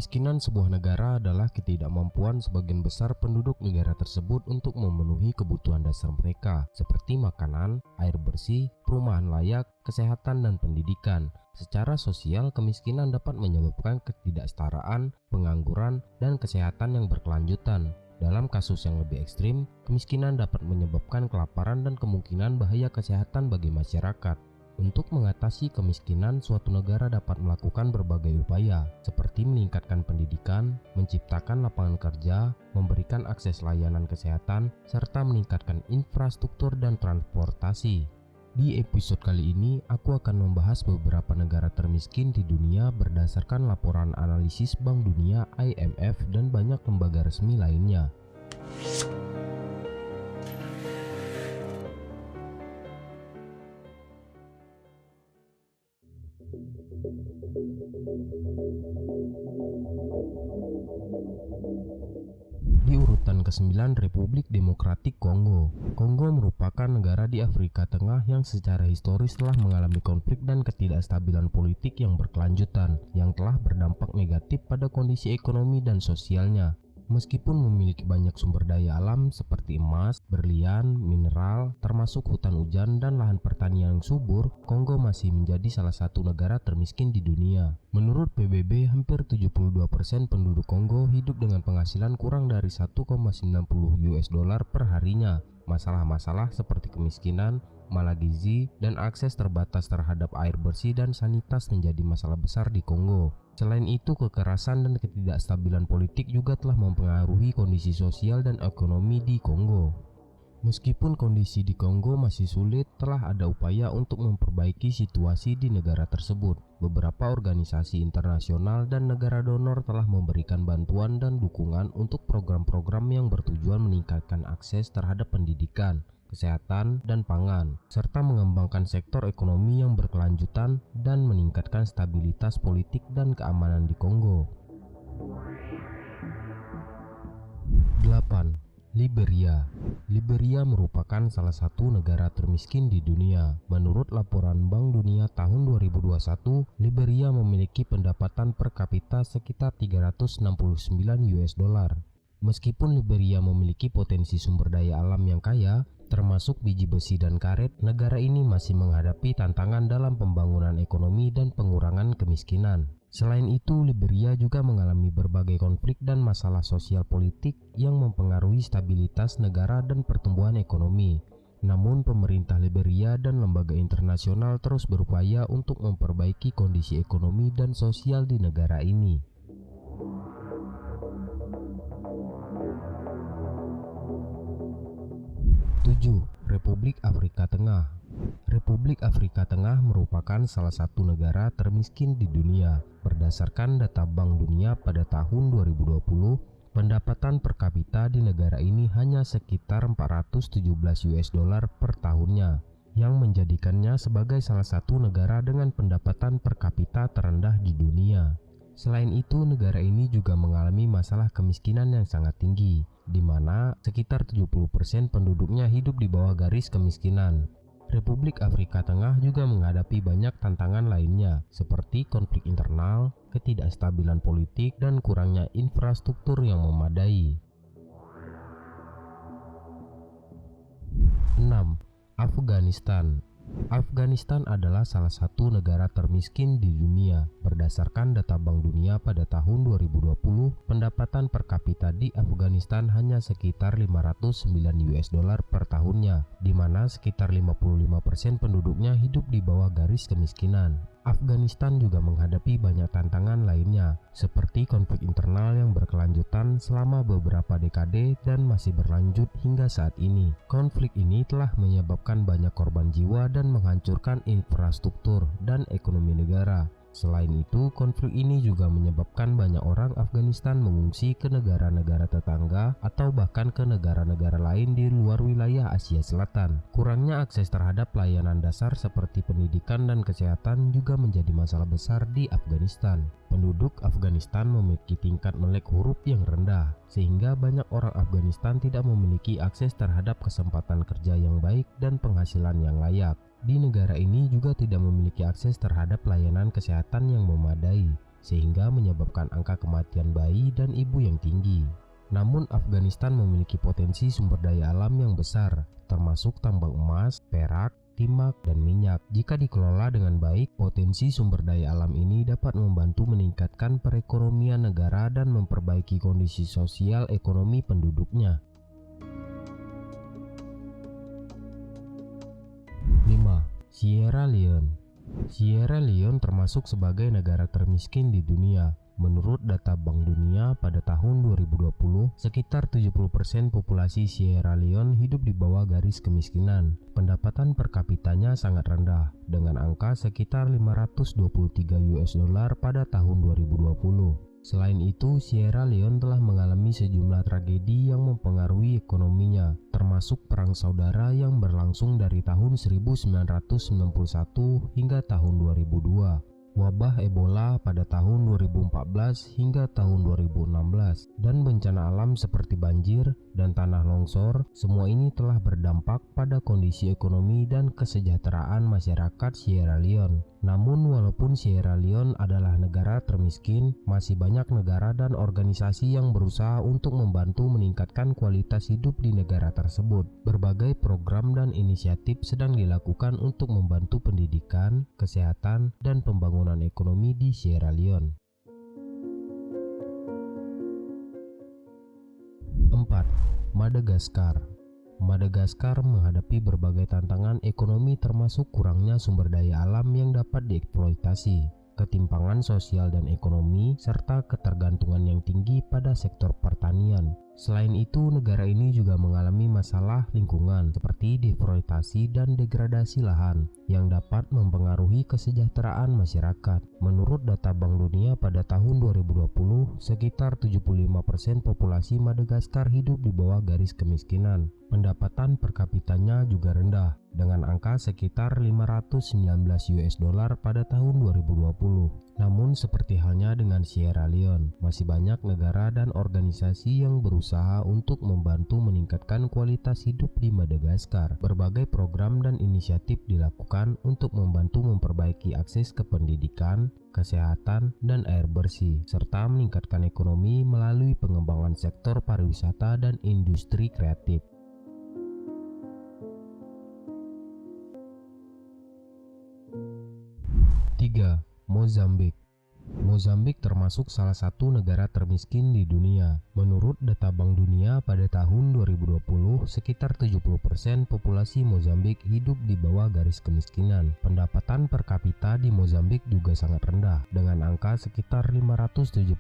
Kemiskinan sebuah negara adalah ketidakmampuan sebagian besar penduduk negara tersebut untuk memenuhi kebutuhan dasar mereka, seperti makanan, air bersih, perumahan layak, kesehatan, dan pendidikan. Secara sosial, kemiskinan dapat menyebabkan ketidaksetaraan, pengangguran, dan kesehatan yang berkelanjutan. Dalam kasus yang lebih ekstrim, kemiskinan dapat menyebabkan kelaparan dan kemungkinan bahaya kesehatan bagi masyarakat. Untuk mengatasi kemiskinan, suatu negara dapat melakukan berbagai upaya, seperti meningkatkan pendidikan, menciptakan lapangan kerja, memberikan akses layanan kesehatan, serta meningkatkan infrastruktur dan transportasi. Di episode kali ini, aku akan membahas beberapa negara termiskin di dunia berdasarkan laporan analisis Bank Dunia, IMF, dan banyak lembaga resmi lainnya. Di urutan ke-9, Republik Demokratik Kongo. Kongo merupakan negara di Afrika Tengah yang secara historis telah mengalami konflik dan ketidakstabilan politik yang berkelanjutan, yang telah berdampak negatif pada kondisi ekonomi dan sosialnya. Meskipun memiliki banyak sumber daya alam seperti emas, berlian, mineral, termasuk hutan hujan dan lahan pertanian yang subur, Kongo masih menjadi salah satu negara termiskin di dunia. Menurut PBB, hampir 72% penduduk Kongo hidup dengan penghasilan kurang dari 1,90 US dollar per harinya. Masalah-masalah seperti kemiskinan, malagizi, dan akses terbatas terhadap air bersih dan sanitas menjadi masalah besar di Kongo. Selain itu, kekerasan dan ketidakstabilan politik juga telah mempengaruhi kondisi sosial dan ekonomi di Kongo. Meskipun kondisi di Kongo masih sulit, telah ada upaya untuk memperbaiki situasi di negara tersebut. Beberapa organisasi internasional dan negara donor telah memberikan bantuan dan dukungan untuk program-program yang bertujuan meningkatkan akses terhadap pendidikan, kesehatan, dan pangan, serta mengembangkan sektor ekonomi yang berkelanjutan dan meningkatkan stabilitas politik dan keamanan di Kongo. 8. Liberia. Liberia merupakan salah satu negara termiskin di dunia. Menurut laporan Bank Dunia tahun 2021, Liberia memiliki pendapatan per kapita sekitar 369 US dollar. Meskipun Liberia memiliki potensi sumber daya alam yang kaya, termasuk biji besi dan karet, negara ini masih menghadapi tantangan dalam pembangunan ekonomi dan pengurangan kemiskinan. Selain itu, Liberia juga mengalami berbagai konflik dan masalah sosial politik yang mempengaruhi stabilitas negara dan pertumbuhan ekonomi. Namun, pemerintah Liberia dan lembaga internasional terus berupaya untuk memperbaiki kondisi ekonomi dan sosial di negara ini. 7. Republik Afrika Tengah. Republik Afrika Tengah merupakan salah satu negara termiskin di dunia. Berdasarkan data Bank Dunia pada tahun 2020, pendapatan per kapita di negara ini hanya sekitar 417 US dollar per tahunnya, yang menjadikannya sebagai salah satu negara dengan pendapatan per kapita terendah di dunia. Selain itu, negara ini juga mengalami masalah kemiskinan yang sangat tinggi, di mana sekitar 70% penduduknya hidup di bawah garis kemiskinan. Republik Afrika Tengah juga menghadapi banyak tantangan lainnya, seperti konflik internal, ketidakstabilan politik, dan kurangnya infrastruktur yang memadai. 6. Afghanistan. Afghanistan adalah salah satu negara termiskin di dunia. Berdasarkan data Bank Dunia pada tahun 2020, pendapatan per kapita di Afghanistan hanya sekitar 509 US dollar per tahunnya, di mana sekitar 55% penduduknya hidup di bawah garis kemiskinan. Afghanistan juga menghadapi banyak tantangan lainnya, seperti konflik internal yang berkelanjutan selama beberapa dekade dan masih berlanjut hingga saat ini. Konflik ini telah menyebabkan banyak korban jiwa dan menghancurkan infrastruktur dan ekonomi negara. Selain itu, konflik ini juga menyebabkan banyak orang Afghanistan mengungsi ke negara-negara tetangga atau bahkan ke negara-negara lain di luar wilayah Asia Selatan. Kurangnya akses terhadap layanan dasar seperti pendidikan dan kesehatan juga menjadi masalah besar di Afghanistan. Penduduk Afghanistan memiliki tingkat melek huruf yang rendah, sehingga banyak orang Afghanistan tidak memiliki akses terhadap kesempatan kerja yang baik dan penghasilan yang layak. Di negara ini juga tidak memiliki akses terhadap layanan kesehatan yang memadai. sehingga menyebabkan angka kematian bayi dan ibu yang tinggi. Namun Afghanistan memiliki potensi sumber daya alam yang besar, termasuk tambang emas, perak, timah, dan minyak. Jika dikelola dengan baik, potensi sumber daya alam ini dapat membantu meningkatkan perekonomian negara dan memperbaiki kondisi sosial ekonomi penduduknya. 5. Sierra Leone. Sierra Leone termasuk sebagai negara termiskin di dunia. Menurut data Bank Dunia, pada tahun 2020, sekitar 70% populasi Sierra Leone hidup di bawah garis kemiskinan. Pendapatan per kapitanya sangat rendah, dengan angka sekitar $523 pada tahun 2020. Selain itu, Sierra Leone telah mengalami sejumlah tragedi yang mempengaruhi ekonominya, termasuk Perang Saudara yang berlangsung dari tahun 1991 hingga tahun 2002. Wabah Ebola pada tahun 2014 hingga tahun 2016, dan bencana alam seperti banjir dan tanah longsor, semua ini telah berdampak pada kondisi ekonomi dan kesejahteraan masyarakat Sierra Leone. Namun walaupun Sierra Leone adalah negara termiskin, masih banyak negara dan organisasi yang berusaha untuk membantu meningkatkan kualitas hidup di negara tersebut. Berbagai program dan inisiatif sedang dilakukan untuk membantu pendidikan, kesehatan, dan pembangunan ekonomi di Sierra Leone. 4. Madagaskar. Madagaskar menghadapi berbagai tantangan ekonomi termasuk kurangnya sumber daya alam yang dapat dieksploitasi, ketimpangan sosial dan ekonomi, serta ketergantungan yang tinggi pada sektor pertanian. Selain itu, negara ini juga mengalami masalah lingkungan seperti deforestasi dan degradasi lahan yang dapat mempengaruhi kesejahteraan masyarakat. Menurut data Bank Dunia pada tahun 2020, sekitar 75% populasi Madagaskar hidup di bawah garis kemiskinan. Pendapatan per kapitanya juga rendah, dengan angka sekitar $519 pada tahun 2020. Namun seperti halnya dengan Sierra Leone, masih banyak negara dan organisasi yang berusaha untuk membantu meningkatkan kualitas hidup di Madagaskar. Berbagai program dan inisiatif dilakukan untuk membantu memperbaiki akses ke pendidikan, kesehatan, dan air bersih, serta meningkatkan ekonomi melalui pengembangan sektor pariwisata dan industri kreatif. 3. Mozambik. Mozambik termasuk salah satu negara termiskin di dunia. Menurut data Bank Dunia pada tahun 2020, sekitar 70% populasi Mozambik hidup di bawah garis kemiskinan. Pendapatan per kapita di Mozambik juga sangat rendah, dengan angka sekitar $578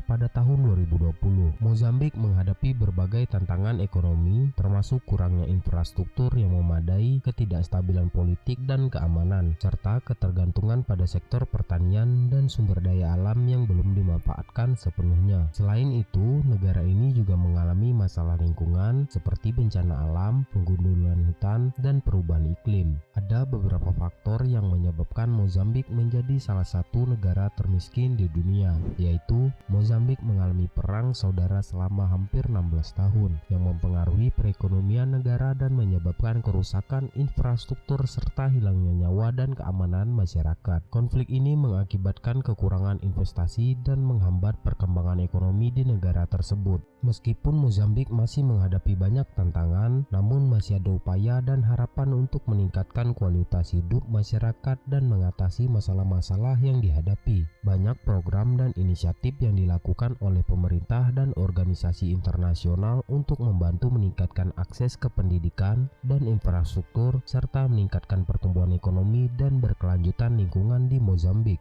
pada tahun 2020. Mozambik menghadapi berbagai tantangan ekonomi, termasuk kurangnya infrastruktur yang memadai, ketidakstabilan politik dan keamanan, serta ketergantungan pada sektor pertanian dan sumber daya alam yang belum dimanfaatkan sepenuhnya. Selain itu, negara ini juga mengalami masalah lingkungan seperti bencana alam, penggundulan hutan, dan perubahan iklim. Ada beberapa faktor yang menyebabkan Mozambik menjadi salah satu negara termiskin di dunia, yaitu Mozambik mengalami perang saudara selama hampir 16 tahun yang mempengaruhi perekonomian negara dan menyebabkan kerusakan infrastruktur serta hilangnya nyawa dan keamanan masyarakat. Konflik ini mengakibatkan kekurangan investasi dan menghambat perkembangan ekonomi di negara tersebut. Meskipun Mozambik masih menghadapi banyak tantangan, namun masih ada upaya dan harapan untuk meningkatkan kualitas hidup masyarakat dan mengatasi masalah-masalah yang dihadapi. Banyak program dan inisiatif yang dilakukan oleh pemerintah dan organisasi internasional untuk membantu meningkatkan akses ke pendidikan dan infrastruktur serta meningkatkan pertumbuhan ekonomi dan berkelanjutan lingkungan di Mozambik.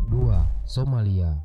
2. Somalia.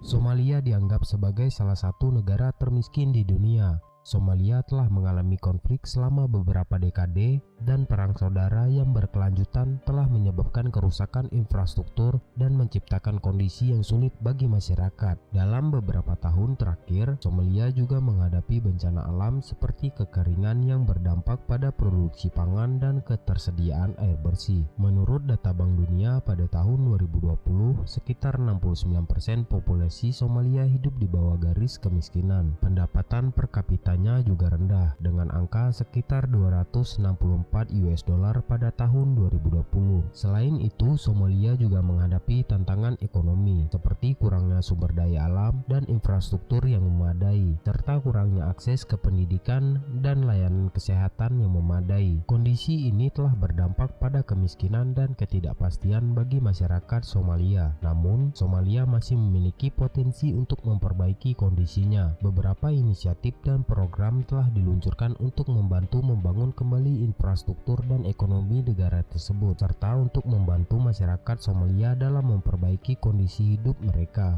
Somalia dianggap sebagai salah satu negara termiskin di dunia. Somalia telah mengalami konflik selama beberapa dekade dan perang saudara yang berkelanjutan telah menyebabkan kerusakan infrastruktur dan menciptakan kondisi yang sulit bagi masyarakat. Dalam beberapa tahun terakhir, Somalia juga menghadapi bencana alam seperti kekeringan yang berdampak pada produksi pangan dan ketersediaan air bersih. Menurut data Bank Dunia, pada tahun 2020, sekitar 69% populasi Somalia hidup di bawah garis kemiskinan. Pendapatan per kapita juga rendah dengan angka sekitar 264 US dollar pada tahun 2020. Selain itu, Somalia juga menghadapi tantangan ekonomi seperti kurangnya sumber daya alam dan infrastruktur yang memadai, serta kurangnya akses ke pendidikan dan layanan kesehatan yang memadai. Kondisi ini telah berdampak pada kemiskinan dan ketidakpastian bagi masyarakat Somalia. Namun, Somalia masih memiliki potensi untuk memperbaiki kondisinya. Beberapa inisiatif dan program telah diluncurkan untuk membantu membangun kembali infrastruktur dan ekonomi negara tersebut, serta untuk membantu masyarakat Somalia dalam memperbaiki kondisi hidup mereka.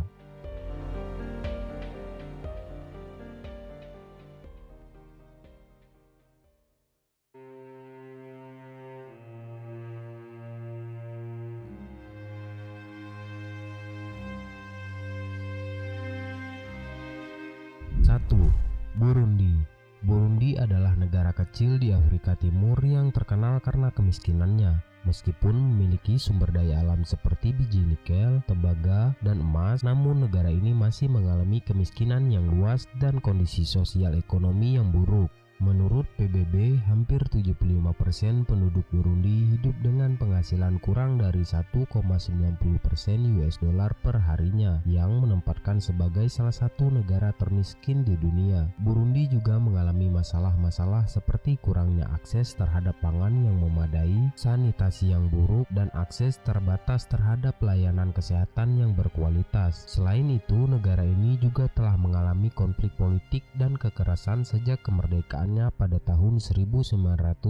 Burundi. Burundi adalah negara kecil di Afrika Timur yang terkenal karena kemiskinannya. Meskipun memiliki sumber daya alam seperti biji nikel, tembaga, dan emas, namun negara ini masih mengalami kemiskinan yang luas dan kondisi sosial ekonomi yang buruk. Menurut PBB, hampir 75% penduduk Burundi hidup dengan penghasilan kurang dari 1,90% US dollar per harinya, yang menempatkan sebagai salah satu negara termiskin di dunia. Burundi juga mengalami masalah-masalah seperti kurangnya akses terhadap pangan yang memadai, sanitasi yang buruk, dan akses terbatas terhadap layanan kesehatan yang berkualitas. Selain itu, negara ini juga telah mengalami konflik politik dan kekerasan sejak kemerdekaan pada tahun 1962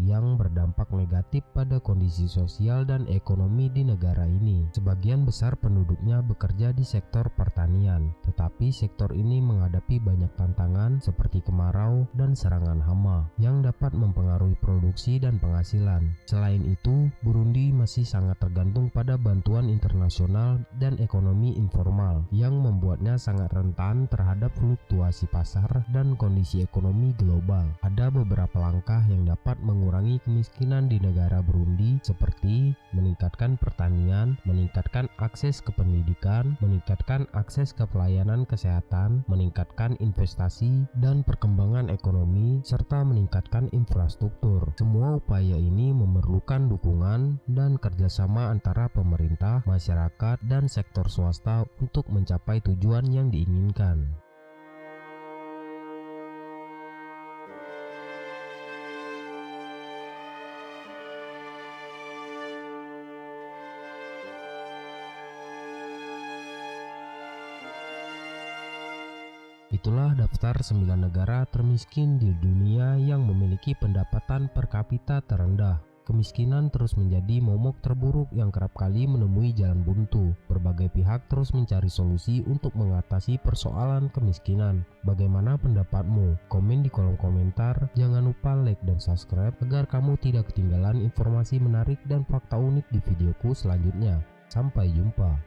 yang berdampak negatif pada kondisi sosial dan ekonomi di negara ini. Sebagian besar penduduknya bekerja di sektor pertanian, tetapi sektor ini menghadapi banyak tantangan seperti kemarau dan serangan hama yang dapat mempengaruhi produksi dan penghasilan. Selain itu, Burundi masih sangat tergantung pada bantuan internasional dan ekonomi informal yang membuatnya sangat rentan terhadap fluktuasi pasar dan kondisi ekonomi global. Ada beberapa langkah yang dapat mengurangi kemiskinan di negara Burundi, seperti meningkatkan pertanian, meningkatkan akses ke pendidikan, meningkatkan akses ke pelayanan kesehatan, meningkatkan investasi dan perkembangan ekonomi, serta meningkatkan infrastruktur. Semua upaya ini memerlukan dukungan dan kerjasama antara pemerintah, masyarakat, dan sektor swasta untuk mencapai tujuan yang diinginkan. Itulah daftar 9 negara termiskin di dunia yang memiliki pendapatan per kapita terendah. Kemiskinan terus menjadi momok terburuk yang kerap kali menemui jalan buntu. Berbagai pihak terus mencari solusi untuk mengatasi persoalan kemiskinan. Bagaimana pendapatmu? Komen di kolom komentar. Jangan lupa like dan subscribe agar kamu tidak ketinggalan informasi menarik dan fakta unik di videoku selanjutnya. Sampai jumpa.